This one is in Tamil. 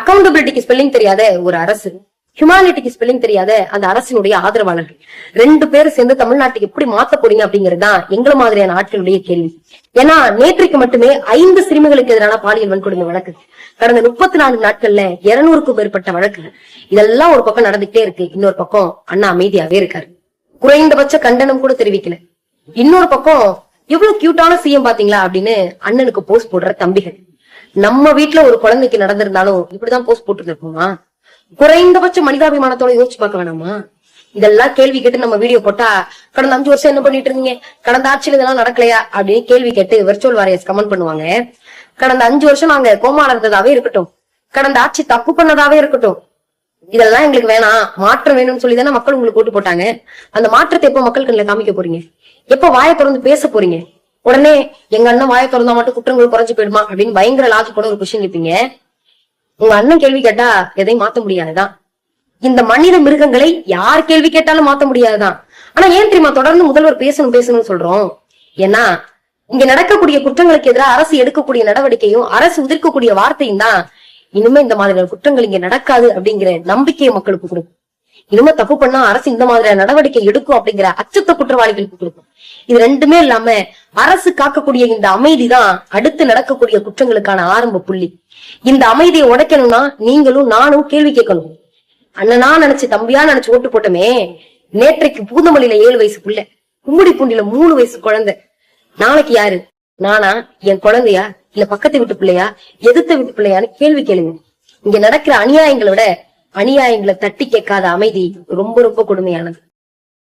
அக்கௌண்டபிலிட்டிக்கு ஸ்பெல்லிங் தெரியாத ஒரு அரசு, ஹியூமானிட்டிக்கு ஸ்பெல்லிங் தெரியாத அந்த அரசினுடைய ஆதரவாளர்கள் 2 பேரும் சேர்ந்து தமிழ்நாட்டுக்கு எப்படி மாத்த போறீங்க அப்படிங்கறதுதான் எங்களை மாதிரியான ஆட்களுடைய கேள்வி. ஏன்னா நேற்றைக்கு மட்டுமே 5 சிறுமிகளுக்கு எதிரான பாலியல் வன்கொடுமை வழக்கு, கடந்த 34 நாட்கள்ல 200க்கும் மேற்பட்ட வழக்கு. இதெல்லாம் ஒரு பக்கம் நடந்துகிட்டே இருக்கு. இன்னொரு பக்கம் அண்ணா அமைதியாவே இருக்காரு, குறைந்தபட்ச கண்டனம் கூட தெரிவிக்கல. இன்னொரு பக்கம் எவ்வளவு கியூட்டான சிஎம் பாத்தீங்களா அப்படின்னு அண்ணனுக்கு போஸ்ட் போடுற தம்பிகள். நம்ம வீட்டுல ஒரு குழந்தைக்கு நடந்திருந்தாலும் இப்படிதான் போஸ்ட் போட்டு இருப்போமா? குறைந்தபட்ச மனிதாபிமானத்தோட யோசிச்சு பார்க்க வேணாமா? இதெல்லாம் கேள்வி கேட்டு நம்ம வீடியோ போட்டா கடந்த 5 வருஷம் என்ன பண்ணிட்டு இருந்தீங்க, கடந்த ஆட்சியில் இதெல்லாம் நடக்கலையா அப்படின்னு கேள்வி கேட்டு வெர்ச்சுவல் வாரியர்ஸ் கமெண்ட் பண்ணுவாங்க. கடந்த 5 வருஷம் நாங்க கோமால இருந்ததாவே இருக்கட்டும், கடந்த ஆட்சி தப்பு பண்ணதாவே இருக்கட்டும், இதெல்லாம் எங்களுக்கு வேணாம், மாற்றம் வேணும்னு சொல்லி தானே மக்கள் உங்களுக்கு ஓட்டு போட்டாங்க. அந்த மாற்றத்தை எப்ப மக்கள் கண்ணில் காமிக்க போறீங்க? எப்ப வாயை திறந்து பேச போறீங்க? உடனே எங்க அண்ணன் வாயை திறந்தா மட்டும் குற்றங்கள் குறைஞ்சு போயிடுமா அப்படின்னு பயங்கர லாஜிக்கோட ஒரு கொஸ்டின் கேட்பீங்க. உங்க அண்ணன் கேள்வி கேட்டா எதையும் மாத்த முடியாதுதான். இந்த மனித மிருகங்களை யார் கேள்வி கேட்டாலும் மாத்த முடியாதுதான். ஆனா ஏன் தெரியுமா தொடர்ந்து முதல்வர் பேசணும்னு சொல்றோம்? ஏன்னா இங்க நடக்கக்கூடிய குற்றங்களுக்கு எதிராக அரசு எடுக்கக்கூடிய நடவடிக்கையும் அரசு உதிர்க்கக்கூடிய வார்த்தையும் தான் இனிமே இந்த மாதிரியான குற்றங்கள் இங்க நடக்காது அப்படிங்கிற நம்பிக்கையை மக்களுக்கு கொடுக்கும். இனிமே தப்பு பண்ணா அரசு இந்த மாதிரியான நடவடிக்கை எடுக்கும் அப்படிங்கிற அச்சத்தை குற்றவாளிகளுக்கு கொடுக்கும். இது ரெண்டுமே இல்லாம அரசு காக்கக்கூடிய இந்த அமைதிதான் அடுத்து நடக்கக்கூடிய குற்றங்களுக்கான ஆரம்ப புள்ளி. இந்த அமைதியை உடைக்கணும்னா நீங்களும் நானும் கேள்வி கேட்கணும். அண்ணனா நினைச்சு தம்பியா நினைச்சு ஓட்டு போட்டோமே, நேற்றைக்கு பூந்தமல்லியில 7 வயசு புள்ள, கும்முடி பூண்டில 3 வயசு குழந்தை, நாளைக்கு யாரு? நானா, என் குழந்தையா, இல்ல பக்கத்து வீட்டு பிள்ளையா, எதிர்த்த வீட்டு பிள்ளையான்னு கேள்வி கேளுங்க. இங்க நடக்கிற அநியாயங்களை விட அநியாயங்களை தட்டி கேட்காத அமைதி ரொம்ப ரொம்ப கொடுமையானது.